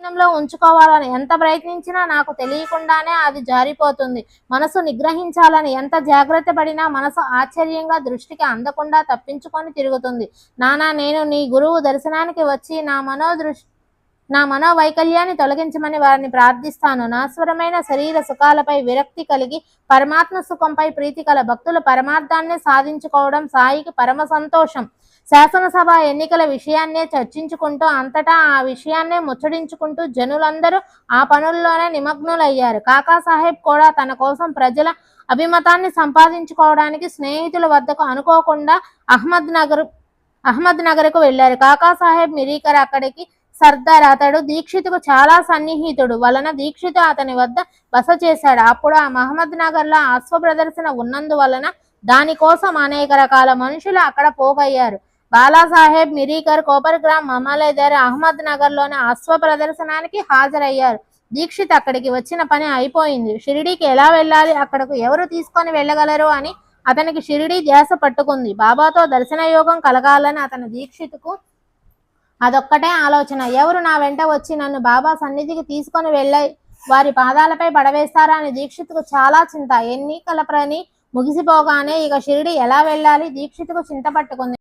ప్రయత్నంలో ఉంచుకోవాలని ఎంత ప్రయత్నించినా నాకు తెలియకుండానే అది జారిపోతుంది. మనసు నిగ్రహించాలని ఎంత జాగ్రత్త పడినా మనసు ఆశ్చర్యంగా దృష్టికి అందకుండా తప్పించుకొని తిరుగుతుంది. నానా, నేను నీ గురువు దర్శనానికి వచ్చి నా మనోవైకల్యాన్ని తొలగించమని వారిని ప్రార్థిస్తాను. నాశ్వరమైన శరీర సుఖాలపై విరక్తి కలిగి పరమాత్మ సుఖంపై ప్రీతి కల భక్తులు పరమార్థాన్ని సాధించుకోవడం సాయికి పరమ సంతోషం. శాసనసభ ఎన్నికల విషయాన్నే చర్చించుకుంటూ అంతటా ఆ విషయాన్నే ముచ్చడించుకుంటూ జనులందరూ ఆ పనుల్లోనే నిమగ్నులయ్యారు. కాకాసాహెబ్ కూడా తన కోసం ప్రజల అభిమతాన్ని సంపాదించుకోవడానికి స్నేహితుల వద్దకు అనుకోకుండా అహ్మద్ నగర్కు వెళ్లారు. కాకాసాహెబ్ మిరీకర్ అక్కడికి సర్దార్. అతడు దీక్షితుకు చాలా సన్నిహితుడు వలన దీక్షితు అతని వద్ద బస చేశాడు. అప్పుడు ఆ మహమ్మద్ నగర్లో అశ్వ ప్రదర్శన ఉన్నందువలన దానికోసం అనేక రకాల మనుషులు అక్కడ పోగయ్యారు. బాలాసాహెబ్ మిరీకర్, కోపర్గ్రామ్ మమలేదర్ అహ్మద్ నగర్లోని అశ్వ ప్రదర్శనానికి హాజరయ్యారు. దీక్షిత్ అక్కడికి వచ్చిన పని అయిపోయింది. షిరిడీకి ఎలా వెళ్ళాలి, అక్కడకు ఎవరు తీసుకొని వెళ్ళగలరు అని అతనికి షిరిడీ ధ్యాస పట్టుకుంది. బాబాతో దర్శన యోగం కలగాలని అతని దీక్షితుకు అదొక్కటే ఆలోచన. ఎవరు నా వెంట వచ్చి నన్ను బాబా సన్నిధికి తీసుకొని వెళ్ళి వారి పాదాలపై పడవేస్తారా అని దీక్షితుకు చాలా చింత. ఎన్నికల పని ముగిసిపోగానే ఇక షిరిడి ఎలా వెళ్ళాలి? దీక్షితుకు చింత పట్టుకుంది.